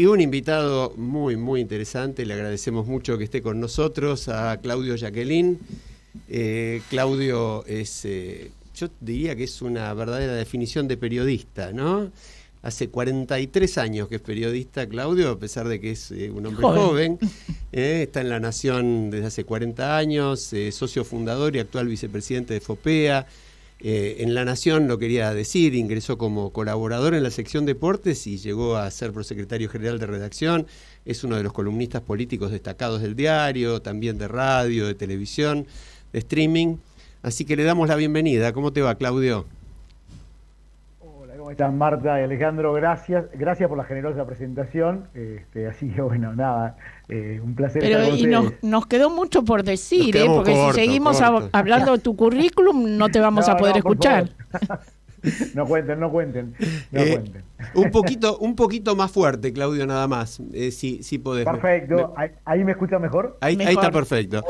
Y un invitado muy, muy interesante, le agradecemos mucho que esté con nosotros, a Claudio Jacquelin. Claudio es, yo diría que es una verdadera definición de periodista, ¿no? Hace 43 años que es periodista, Claudio, a pesar de que es un hombre joven. Está en La Nación desde hace 40 años, socio fundador y actual vicepresidente de FOPEA. En La Nación, lo quería decir, ingresó como colaborador en la sección deportes y llegó a ser prosecretario general de redacción. Es uno de los columnistas políticos destacados del diario, también de radio, de televisión, de streaming. Así que le damos la bienvenida. ¿Cómo te va, Claudio? Hola, ¿cómo están, Marta y Alejandro? Gracias por la generosa presentación. Así que bueno, nada, un placer estar con ustedes. Nos quedó mucho por decir, porque corto, si seguimos hablando de tu currículum no te vamos a poder escuchar. No cuenten. Un poquito más fuerte, Claudio, nada más, si podés. Perfecto, ¿ahí me escucha mejor? Ahí está perfecto.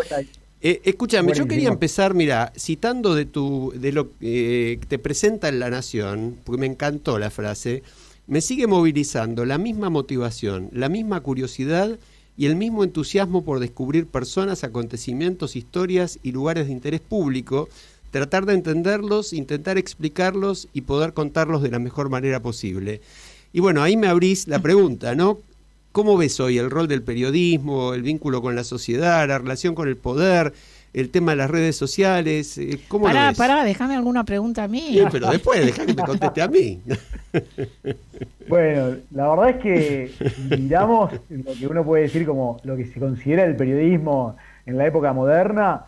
Escúchame, buenísimo. Yo quería empezar, mira, citando de lo que te presenta en La Nación, porque me encantó la frase. Me sigue movilizando la misma motivación, la misma curiosidad y el mismo entusiasmo por descubrir personas, acontecimientos, historias y lugares de interés público, tratar de entenderlos, intentar explicarlos y poder contarlos de la mejor manera posible. Y bueno, ahí me abrís la pregunta, ¿no? ¿Cómo ves hoy el rol del periodismo, el vínculo con la sociedad, la relación con el poder, el tema de las redes sociales? ¿Cómo lo ves? Déjame alguna pregunta a mí. Sí, pero después dejá que me conteste a mí. Bueno, la verdad es que miramos lo que uno puede decir como lo que se considera el periodismo en la época moderna.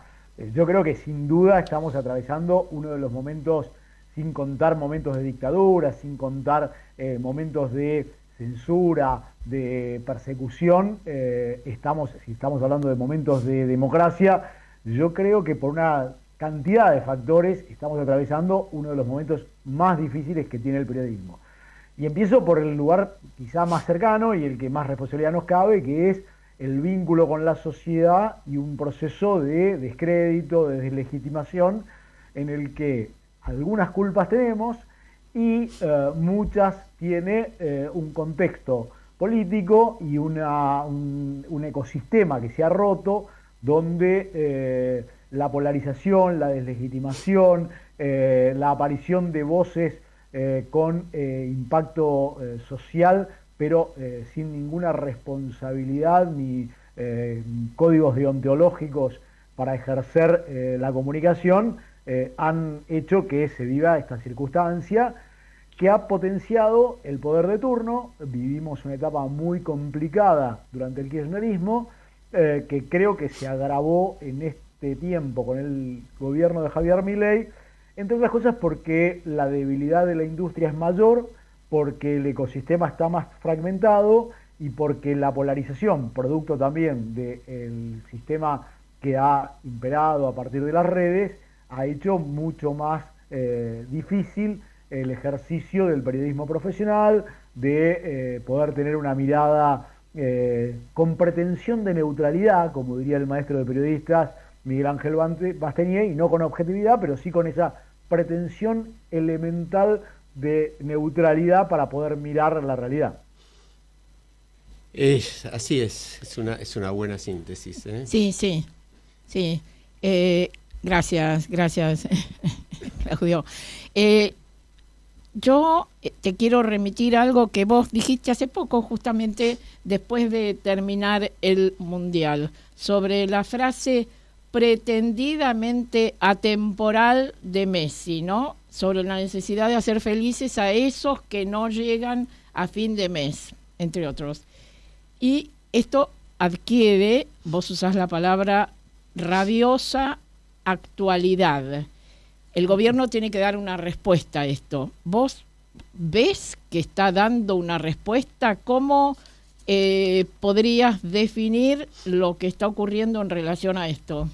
Yo creo que sin duda estamos atravesando uno de los momentos, sin contar momentos de dictadura, sin contar momentos de censura, de persecución, si estamos hablando de momentos de democracia, yo creo que por una cantidad de factores estamos atravesando uno de los momentos más difíciles que tiene el periodismo. Y empiezo por el lugar quizá más cercano y el que más responsabilidad nos cabe, que es el vínculo con la sociedad y un proceso de descrédito, de deslegitimación, en el que algunas culpas tenemos y muchas tiene un contexto político y un ecosistema que se ha roto, donde la polarización, la deslegitimación, la aparición de voces con impacto social, pero sin ninguna responsabilidad ni códigos deontológicos para ejercer la comunicación, han hecho que se viva esta circunstancia que ha potenciado el poder de turno. Vivimos una etapa muy complicada durante el kirchnerismo, que creo que se agravó en este tiempo con el gobierno de Javier Milei, entre otras cosas porque la debilidad de la industria es mayor, porque el ecosistema está más fragmentado y porque la polarización, producto también del sistema que ha imperado a partir de las redes, ha hecho mucho más difícil el ejercicio del periodismo profesional, de poder tener una mirada con pretensión de neutralidad, como diría el maestro de periodistas Miguel Ángel Basteñé, y no con objetividad, pero sí con esa pretensión elemental de neutralidad para poder mirar la realidad. Así es una buena síntesis. Sí. Gracias, Claudio. Yo te quiero remitir algo que vos dijiste hace poco, justamente después de terminar el Mundial, sobre la frase pretendidamente atemporal de Messi, ¿no? Sobre la necesidad de hacer felices a esos que no llegan a fin de mes, entre otros. Y esto adquiere, vos usás la palabra rabiosa actualidad. El gobierno tiene que dar una respuesta a esto. ¿Vos ves que está dando una respuesta? ¿Cómo podrías definir lo que está ocurriendo en relación a esto?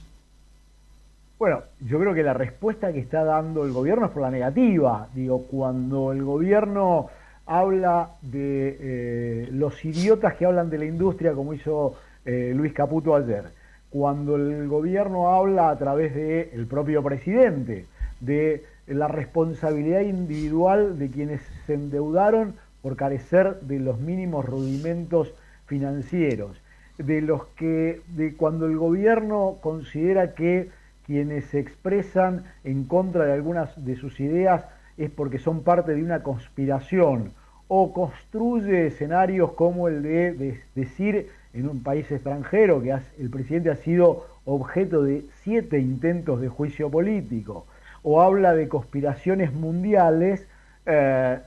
Bueno, yo creo que la respuesta que está dando el gobierno es por la negativa. Digo, cuando el gobierno habla de los idiotas que hablan de la industria, como hizo Luis Caputo ayer, cuando el gobierno habla a través del propio presidente de la responsabilidad individual de quienes se endeudaron por carecer de los mínimos rudimentos financieros, de cuando el gobierno considera que quienes se expresan en contra de algunas de sus ideas es porque son parte de una conspiración, o construye escenarios como el de decir en un país extranjero que el presidente ha sido objeto de 7 intentos de juicio político, o habla de conspiraciones mundiales,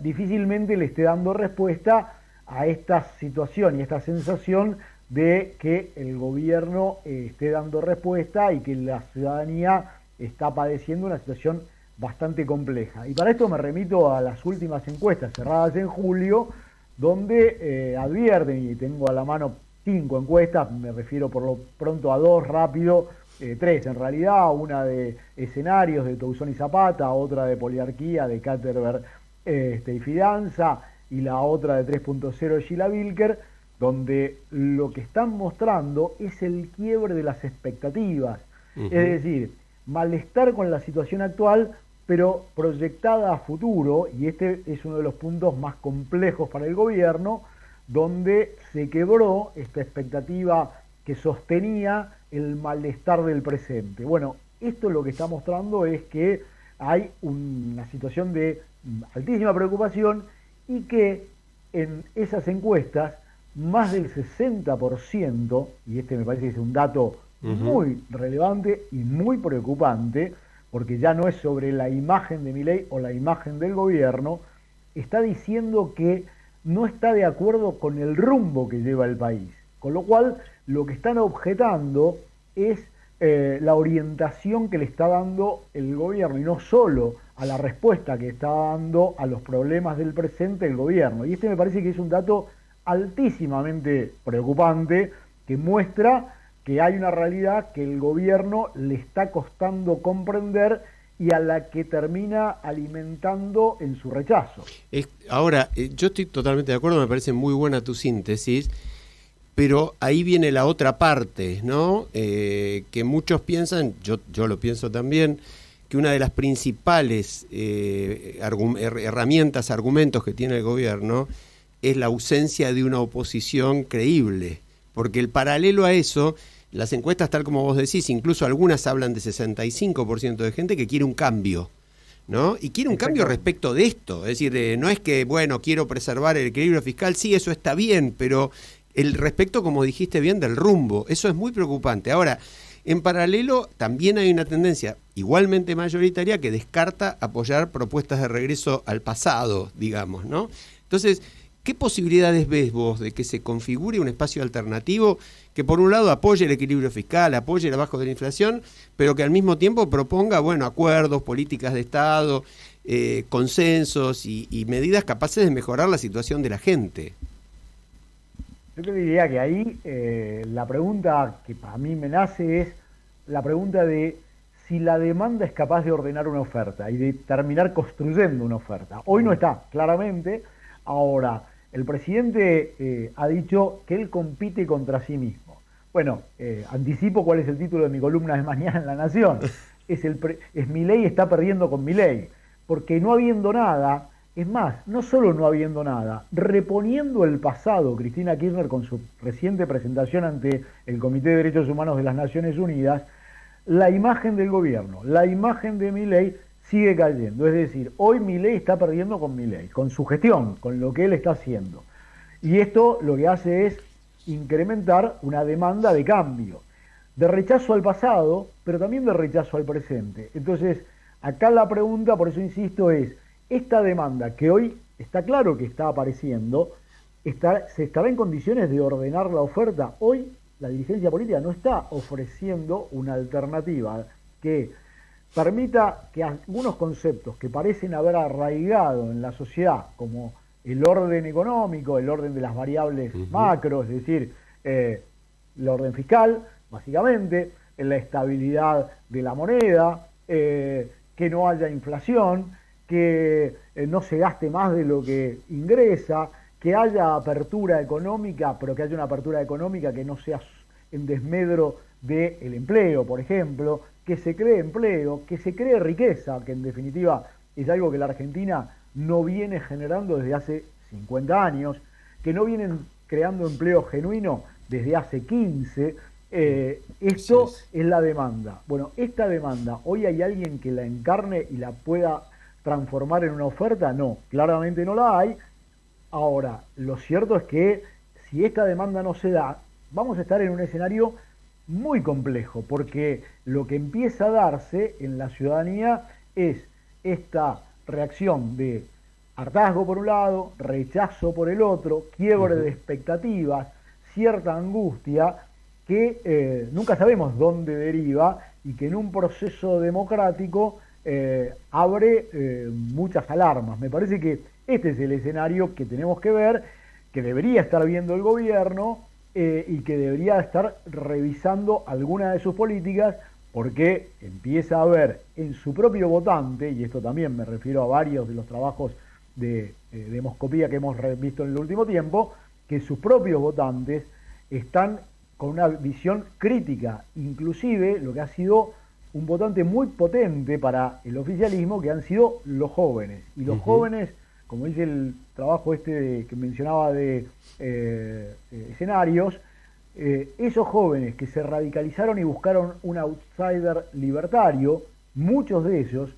difícilmente le esté dando respuesta a esta situación y esta sensación de que el gobierno esté dando respuesta y que la ciudadanía está padeciendo una situación bastante compleja. Y para esto me remito a las últimas encuestas cerradas en julio, donde advierten, y tengo a la mano 5 encuestas, me refiero por lo pronto a 2 rápido, 3 en realidad, una de escenarios de Touzón y Zapata, otra de poliarquía de Katterberg y Fidanza, y la otra de 3.0 de Sheila Wilker, donde lo que están mostrando es el quiebre de las expectativas, es decir, malestar con la situación actual, pero proyectada a futuro, y este es uno de los puntos más complejos para el gobierno, donde se quebró esta expectativa que sostenía el malestar del presente. Bueno, esto lo que está mostrando es que hay una situación de altísima preocupación y que en esas encuestas más del 60%, y este me parece que es un dato muy relevante y muy preocupante, porque ya no es sobre la imagen de Milei o la imagen del gobierno, está diciendo que no está de acuerdo con el rumbo que lleva el país. Con lo cual, lo que están objetando es la orientación que le está dando el gobierno, y no solo a la respuesta que está dando a los problemas del presente el gobierno. Y este me parece que es un dato altísimamente preocupante, que muestra que hay una realidad que el gobierno le está costando comprender y a la que termina alimentando en su rechazo. Ahora, yo estoy totalmente de acuerdo, me parece muy buena tu síntesis, pero ahí viene la otra parte, ¿no? Que muchos piensan, yo lo pienso también, que una de las principales herramientas, argumentos que tiene el gobierno es la ausencia de una oposición creíble, porque el paralelo a eso, las encuestas tal como vos decís, incluso algunas hablan de 65% de gente que quiere un cambio, ¿no? Y quiere un cambio respecto de esto, es decir, no es que, bueno, quiero preservar el equilibrio fiscal, sí, eso está bien, pero el respecto, como dijiste bien, del rumbo, eso es muy preocupante. Ahora, en paralelo, también hay una tendencia igualmente mayoritaria que descarta apoyar propuestas de regreso al pasado, digamos, ¿no? Entonces, ¿qué posibilidades ves vos de que se configure un espacio alternativo que por un lado apoye el equilibrio fiscal, apoye el abajo de la inflación, pero que al mismo tiempo proponga, bueno, acuerdos, políticas de Estado, consensos y medidas capaces de mejorar la situación de la gente? Yo te diría que ahí la pregunta que para mí me nace es la pregunta de si la demanda es capaz de ordenar una oferta y de terminar construyendo una oferta. Hoy no está, claramente. Ahora, el presidente ha dicho que él compite contra sí mismo. Bueno, anticipo cuál es el título de mi columna de mañana en La Nación. Es Milei está perdiendo con Milei, porque no habiendo nada, es más, no solo no habiendo nada, reponiendo el pasado, Cristina Kirchner con su reciente presentación ante el Comité de Derechos Humanos de las Naciones Unidas, la imagen del gobierno, la imagen de Milei sigue cayendo. Es decir, hoy Milei está perdiendo con Milei, con su gestión, con lo que él está haciendo. Y esto lo que hace es incrementar una demanda de cambio, de rechazo al pasado, pero también de rechazo al presente. Entonces, acá la pregunta, por eso insisto, es, esta demanda que hoy está claro que está apareciendo, ¿se estará en condiciones de ordenar la oferta? Hoy la dirigencia política no está ofreciendo una alternativa que permita que algunos conceptos que parecen haber arraigado en la sociedad, como el orden económico, el orden de las variables macro, es decir, el orden fiscal, básicamente, la estabilidad de la moneda, que no haya inflación, que no se gaste más de lo que ingresa, que haya apertura económica, pero que haya una apertura económica que no sea en desmedro del empleo, por ejemplo, que se cree empleo, que se cree riqueza, que en definitiva es algo que la Argentina no viene generando desde hace 50 años, que no vienen creando empleo genuino desde hace 15. Esto es la demanda. Bueno, esta demanda, ¿hoy hay alguien que la encarne y la pueda transformar en una oferta? No, claramente no la hay. Ahora, lo cierto es que si esta demanda no se da, vamos a estar en un escenario muy complejo, porque lo que empieza a darse en la ciudadanía es esta reacción de hartazgo por un lado, rechazo por el otro, quiebre de expectativas, cierta angustia que nunca sabemos dónde deriva y que en un proceso democrático abre muchas alarmas. Me parece que este es el escenario que tenemos que ver, que debería estar viendo el gobierno y que debería estar revisando algunas de sus políticas, porque empieza a ver en su propio votante, y esto también me refiero a varios de los trabajos de demoscopía que hemos visto en el último tiempo, que sus propios votantes están con una visión crítica, inclusive lo que ha sido un votante muy potente para el oficialismo, que han sido los jóvenes. Y los jóvenes, como dice el trabajo que mencionaba de escenarios, esos jóvenes que se radicalizaron y buscaron un outsider libertario, muchos de ellos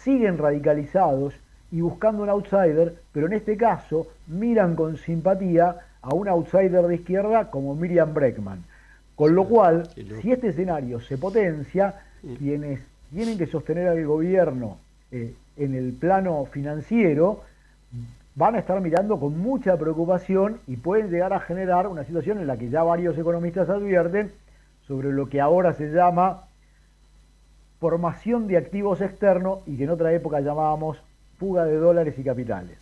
siguen radicalizados y buscando un outsider, pero en este caso miran con simpatía a un outsider de izquierda como Miriam Bregman. Con lo cual, si este escenario se potencia, quienes tienen que sostener al gobierno en el plano financiero van a estar mirando con mucha preocupación y pueden llegar a generar una situación en la que ya varios economistas advierten sobre lo que ahora se llama formación de activos externos y que en otra época llamábamos fuga de dólares y capitales.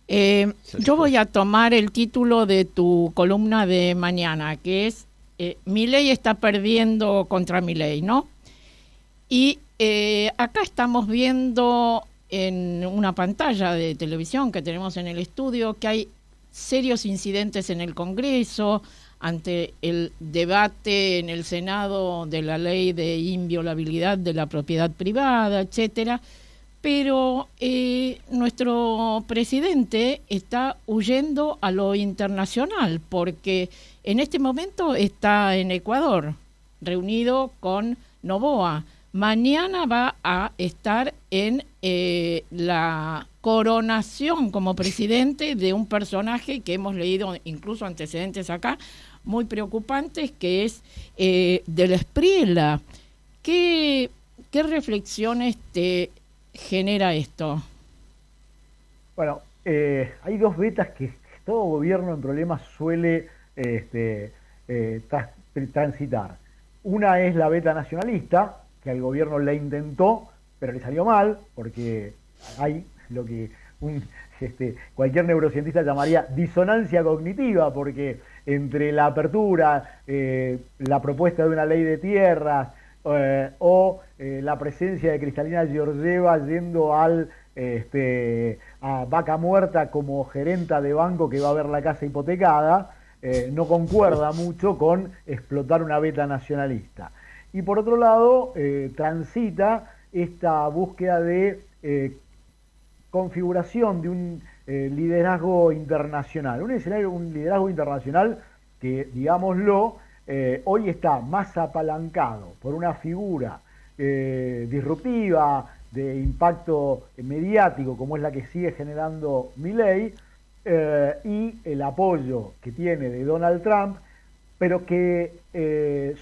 Yo voy a tomar el título de tu columna de mañana, que es Milei está perdiendo contra Milei, ¿no? Y acá estamos viendo en una pantalla de televisión que tenemos en el estudio que hay serios incidentes en el Congreso ante el debate en el Senado de la ley de inviolabilidad de la propiedad privada, etcétera. Pero nuestro presidente está huyendo a lo internacional porque en este momento está en Ecuador, reunido con Noboa. Mañana va a estar en la coronación como presidente de un personaje que hemos leído incluso antecedentes acá, muy preocupantes, que es del Espriella. ¿Qué reflexiones te genera esto? Bueno, hay dos vetas que todo gobierno en problemas suele transitar. Una es la veta nacionalista, que al gobierno le intentó, pero le salió mal, porque hay lo que cualquier neurocientista llamaría disonancia cognitiva, porque entre la apertura, la propuesta de una ley de tierras, o la presencia de Cristalina Georgieva yendo a Vaca Muerta como gerenta de banco que va a ver la casa hipotecada, no concuerda mucho con explotar una veta nacionalista. Y por otro lado, transita esta búsqueda de configuración de un liderazgo internacional, un liderazgo internacional que, digámoslo, hoy está más apalancado por una figura disruptiva, de impacto mediático, como es la que sigue generando Milei, y el apoyo que tiene de Donald Trump, pero que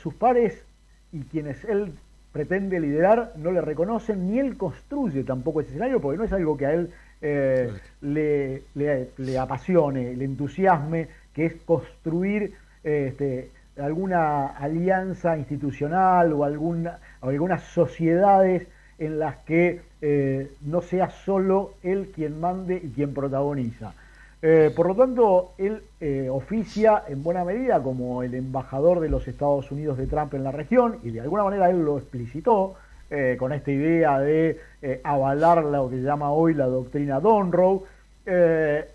sus pares y quienes él pretende liderar no le reconocen, ni él construye tampoco ese escenario, porque no es algo que a él le apasione, le entusiasme, que es construir alguna alianza institucional o algunas sociedades en las que no sea solo él quien mande y quien protagoniza. Por lo tanto, él oficia en buena medida como el embajador de los Estados Unidos de Trump en la región, y de alguna manera él lo explicitó con esta idea de avalar lo que se llama hoy la doctrina Monroe,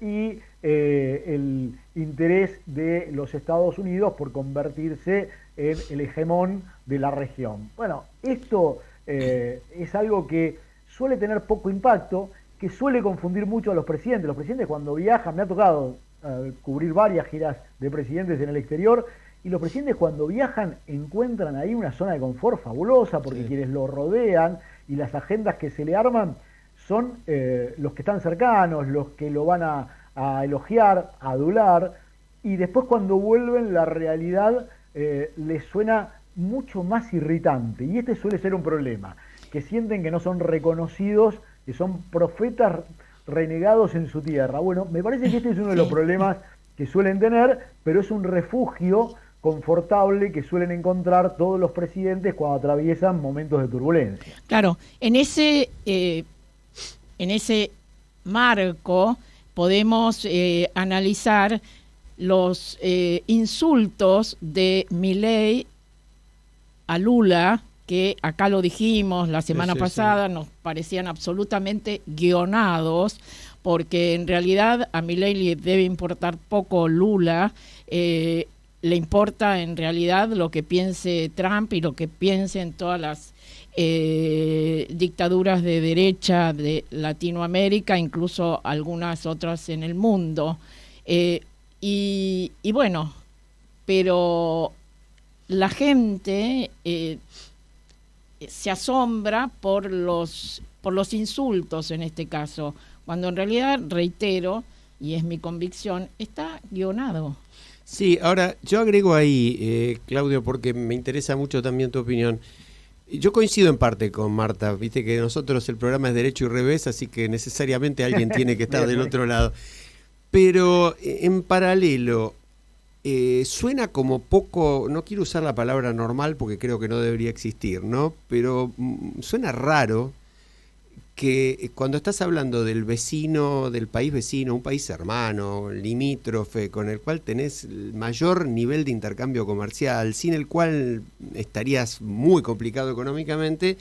y el interés de los Estados Unidos por convertirse en el hegemón de la región. Bueno, esto es algo que suele tener poco impacto, que suele confundir mucho a los presidentes. Los presidentes cuando viajan, me ha tocado cubrir varias giras de presidentes en el exterior, y los presidentes cuando viajan encuentran ahí una zona de confort fabulosa, porque quienes lo rodean y las agendas que se le arman son los que están cercanos, los que lo van a elogiar, a adular, y después cuando vuelven la realidad les suena mucho más irritante, y este suele ser un problema, que sienten que no son reconocidos, que son profetas renegados en su tierra. Bueno, me parece que este es uno de los problemas que suelen tener, pero es un refugio confortable que suelen encontrar todos los presidentes cuando atraviesan momentos de turbulencia. Claro, en ese marco podemos analizar los insultos de Milei a Lula, que acá lo dijimos la semana pasada, nos parecían absolutamente guionados, porque en realidad a Milei le debe importar poco Lula, le importa en realidad lo que piense Trump y lo que piensen todas las dictaduras de derecha de Latinoamérica, incluso algunas otras en el mundo. Y bueno, pero la gente se asombra por los insultos en este caso, cuando en realidad, reitero, y es mi convicción, está guionado. Sí, ahora yo agrego ahí, Claudio, porque me interesa mucho también tu opinión. Yo coincido en parte con Marta, viste que nosotros el programa es derecho y revés, así que necesariamente alguien tiene que estar del otro lado. Pero en paralelo, suena como poco, no quiero usar la palabra normal porque creo que no debería existir, ¿no? Pero suena raro que cuando estás hablando del vecino, del país vecino, un país hermano, limítrofe, con el cual tenés el mayor nivel de intercambio comercial, sin el cual estarías muy complicado económicamente,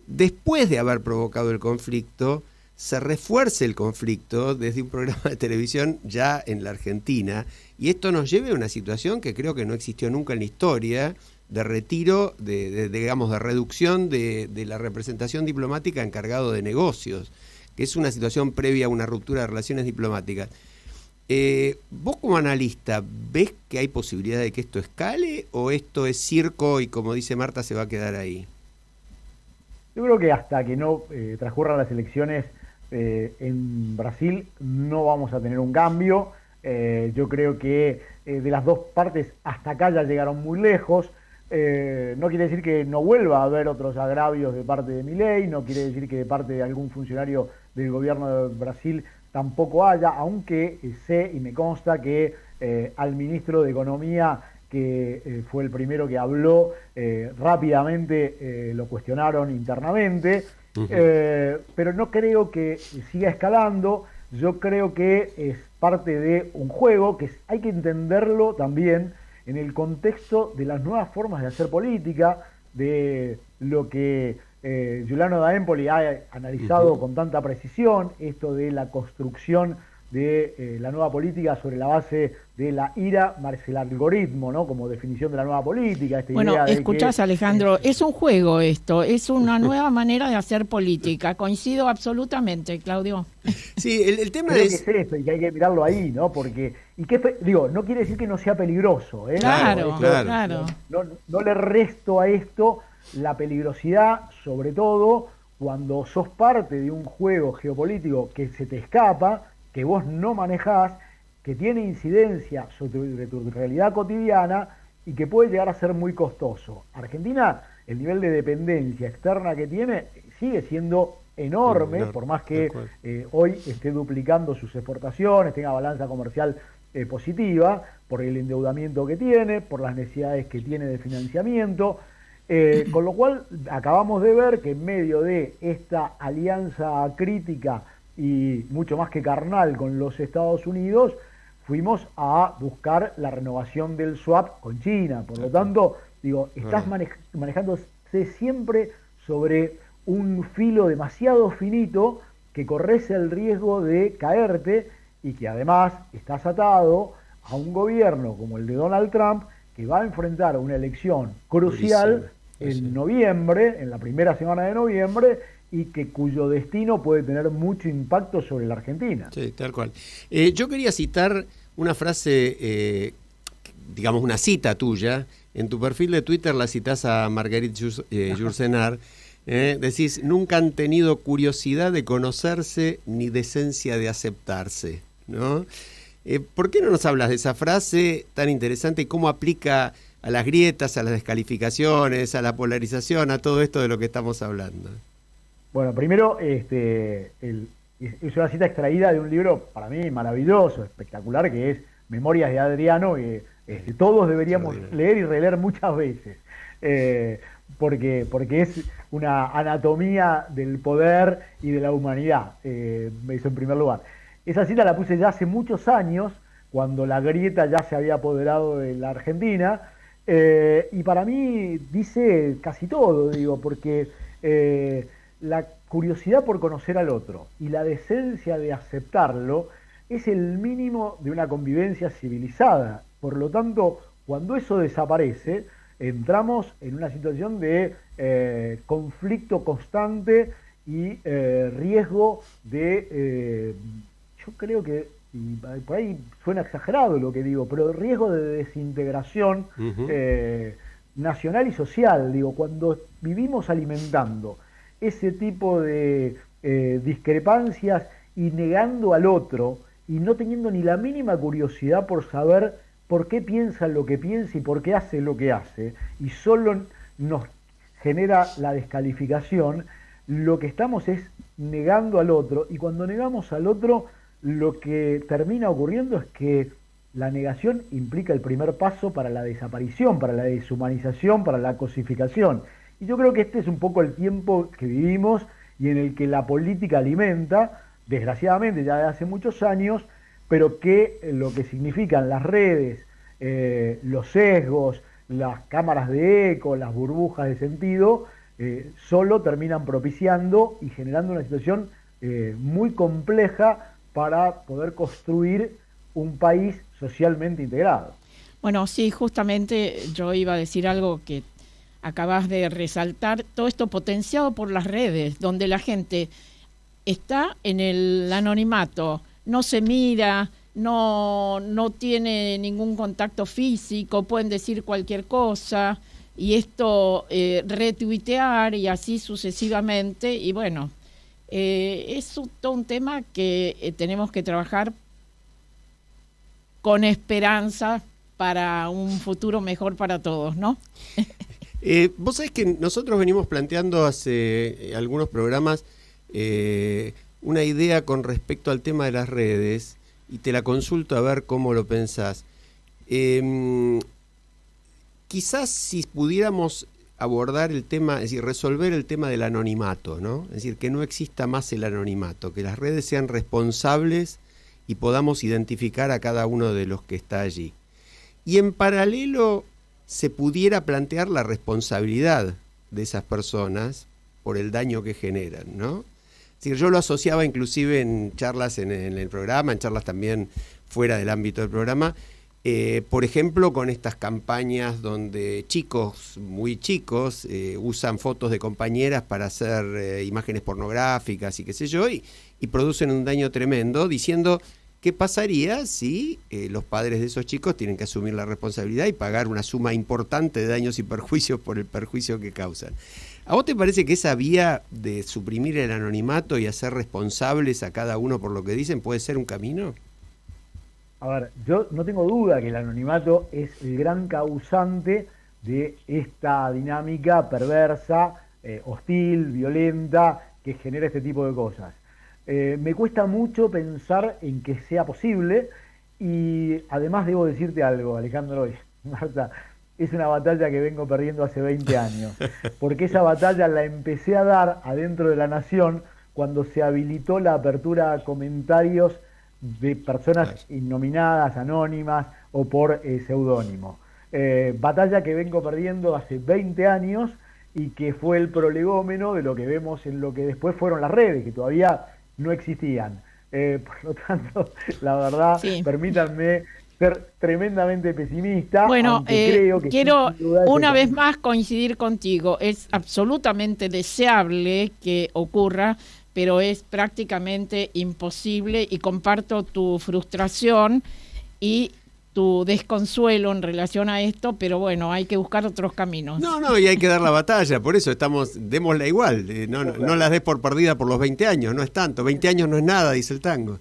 después de haber provocado el conflicto, se refuerce el conflicto desde un programa de televisión ya en la Argentina, y esto nos lleva a una situación que creo que no existió nunca en la historia, de retiro, digamos, de reducción de la representación diplomática encargado de negocios, que es una situación previa a una ruptura de relaciones diplomáticas. ¿Vos como analista ves que hay posibilidad de que esto escale o esto es circo y, como dice Marta, se va a quedar ahí? Yo creo que hasta que no transcurran las elecciones en Brasil no vamos a tener un cambio. Yo creo que de las dos partes hasta acá ya llegaron muy lejos. No quiere decir que no vuelva a haber otros agravios de parte de Milei, no quiere decir que de parte de algún funcionario del gobierno de Brasil tampoco haya, aunque sé y me consta que al ministro de Economía, que fue el primero que habló, rápidamente lo cuestionaron internamente, pero no creo que siga escalando. Yo creo que es parte de un juego que hay que entenderlo también en el contexto de las nuevas formas de hacer política, de lo que Giuliano da Empoli ha analizado con tanta precisión, esto de la construcción de la nueva política sobre la base de la ira más el algoritmo, ¿no? Como definición de la nueva política. Bueno, idea de escuchás, Alejandro, es un juego esto, es una nueva manera de hacer política. Coincido absolutamente, Claudio. Sí, el tema Creo es... que es esto y que hay que mirarlo ahí, ¿no? Porque, no quiere decir que no sea peligroso, ¿eh? Claro, claro. No le resto a esto la peligrosidad, sobre todo cuando sos parte de un juego geopolítico que se te escapa, que vos no manejás, que tiene incidencia sobre tu realidad cotidiana y que puede llegar a ser muy costoso. Argentina, el nivel de dependencia externa que tiene sigue siendo enorme, por más que hoy esté duplicando sus exportaciones, tenga balanza comercial positiva, por el endeudamiento que tiene, por las necesidades que tiene de financiamiento, con lo cual acabamos de ver que en medio de esta alianza crítica y mucho más que carnal con los Estados Unidos, fuimos a buscar la renovación del swap con China. Por lo tanto, estás manejándose siempre sobre un filo demasiado finito que corres el riesgo de caerte y que además estás atado a un gobierno como el de Donald Trump, que va a enfrentar una elección crucial en noviembre, en la primera semana de noviembre, y que cuyo destino puede tener mucho impacto sobre la Argentina. Sí, tal cual. Yo quería citar una frase, digamos una cita tuya. En tu perfil de Twitter la citás a Marguerite Yourcenar. Decís, nunca han tenido curiosidad de conocerse ni decencia de aceptarse, ¿no? ¿Por qué no nos hablas de esa frase tan interesante y cómo aplica a las grietas, a las descalificaciones, a la polarización, a todo esto de lo que estamos hablando? Bueno, primero, es una cita extraída de un libro para mí maravilloso, espectacular, que es Memorias de Adriano, que todos deberíamos leer y releer muchas veces, porque es una anatomía del poder y de la humanidad, eso en primer lugar. Esa cita la puse ya hace muchos años, cuando la grieta ya se había apoderado de la Argentina, y para mí dice casi todo, digo, porque la curiosidad por conocer al otro y la decencia de aceptarlo es el mínimo de una convivencia civilizada. Por lo tanto, cuando eso desaparece, entramos en una situación de conflicto constante y riesgo de, yo creo que, y por ahí suena exagerado lo que digo, pero riesgo de desintegración nacional y social. Digo, cuando vivimos alimentando ese tipo de discrepancias y negando al otro y no teniendo ni la mínima curiosidad por saber por qué piensa lo que piensa y por qué hace lo que hace, y solo nos genera la descalificación, lo que estamos es negando al otro, y cuando negamos al otro, lo que termina ocurriendo es que la negación implica el primer paso para la desaparición, para la deshumanización, para la cosificación. Y yo creo que este es un poco el tiempo que vivimos y en el que la política alimenta, desgraciadamente ya de hace muchos años, pero que lo que significan las redes, los sesgos, las cámaras de eco, las burbujas de sentido, solo terminan propiciando y generando una situación muy compleja para poder construir un país socialmente integrado. Bueno, sí, justamente yo iba a decir algo que acabas de resaltar, todo esto potenciado por las redes, donde la gente está en el anonimato, no se mira, no tiene ningún contacto físico, pueden decir cualquier cosa, y esto retuitear y así sucesivamente, y bueno, es todo un tema que tenemos que trabajar con esperanza para un futuro mejor para todos, ¿no? Vos sabés que nosotros venimos planteando hace algunos programas una idea con respecto al tema de las redes, y te la consulto a ver cómo lo pensás. Quizás si pudiéramos abordar el tema, es decir, resolver el tema del anonimato, ¿no? Es decir, que no exista más el anonimato, que las redes sean responsables y podamos identificar a cada uno de los que está allí. Y en paralelo se pudiera plantear la responsabilidad de esas personas por el daño que generan, ¿no? Es decir, yo lo asociaba inclusive en charlas en el programa, en charlas también fuera del ámbito del programa, por ejemplo, con estas campañas donde chicos, muy chicos, usan fotos de compañeras para hacer imágenes pornográficas y qué sé yo, y producen un daño tremendo, diciendo qué pasaría si los padres de esos chicos tienen que asumir la responsabilidad y pagar una suma importante de daños y perjuicios por el perjuicio que causan. ¿A vos te parece que esa vía de suprimir el anonimato y hacer responsables a cada uno por lo que dicen puede ser un camino? A ver, yo no tengo duda que el anonimato es el gran causante de esta dinámica perversa, hostil, violenta, que genera este tipo de cosas. Me cuesta mucho pensar en que sea posible, y además debo decirte algo, Alejandro y Marta, es una batalla que vengo perdiendo hace 20 años, porque esa batalla la empecé a dar adentro de La Nación cuando se habilitó la apertura a comentarios de personas innominadas, anónimas o por seudónimo. Batalla que vengo perdiendo hace 20 años y que fue el prolegómeno de lo que vemos en lo que después fueron las redes, que todavía no existían. Por lo tanto, la verdad, sí, permítanme ser tremendamente pesimista. Bueno, creo que quiero sin duda una vez más coincidir contigo. Es absolutamente deseable que ocurra, pero es prácticamente imposible, y comparto tu frustración y tu desconsuelo en relación a esto, pero bueno, hay que buscar otros caminos. No, y hay que dar la batalla, por eso démosla igual, no las des por perdida por los 20 años, no es tanto, 20 años no es nada, dice el tango.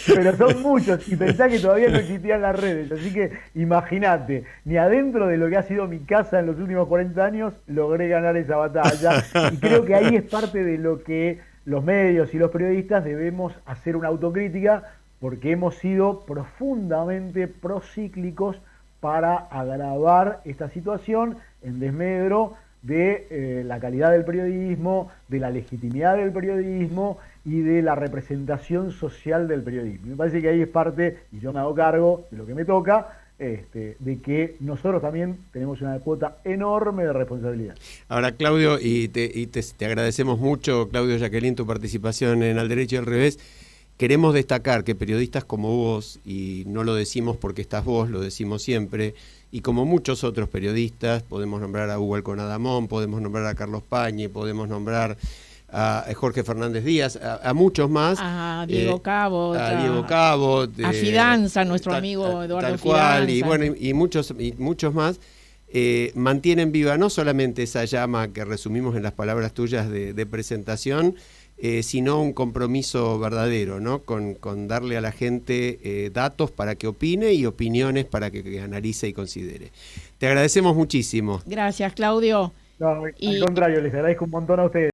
Pero son muchos, y pensá que todavía no existían las redes, así que imagínate, ni adentro de lo que ha sido mi casa en los últimos 40 años logré ganar esa batalla, y creo que ahí es parte de lo que los medios y los periodistas debemos hacer una autocrítica, porque hemos sido profundamente procíclicos para agravar esta situación en desmedro de la calidad del periodismo, de la legitimidad del periodismo y de la representación social del periodismo. Me parece que ahí es parte, y yo me hago cargo de lo que me toca, de que nosotros también tenemos una cuota enorme de responsabilidad. Ahora, Claudio, y te agradecemos mucho, Claudio Jacqueline, tu participación en Al Derecho y al Revés. Queremos destacar que periodistas como vos, y no lo decimos porque estás vos, lo decimos siempre, y como muchos otros periodistas, podemos nombrar a Hugo Alconadamón, podemos nombrar a Carlos Pañi, podemos nombrar a Jorge Fernández Díaz, a muchos más. A Diego Cabo. A Diego Cabo. A Fidanza, nuestro amigo Eduardo tal cual, Fidanza. Y bueno, y muchos más. Mantienen viva no solamente esa llama que resumimos en las palabras tuyas de presentación, sino un compromiso verdadero, ¿no? Con darle a la gente datos para que opine y opiniones para que analice y considere. Te agradecemos muchísimo. Gracias, Claudio. No, al contrario, les agradezco un montón a ustedes.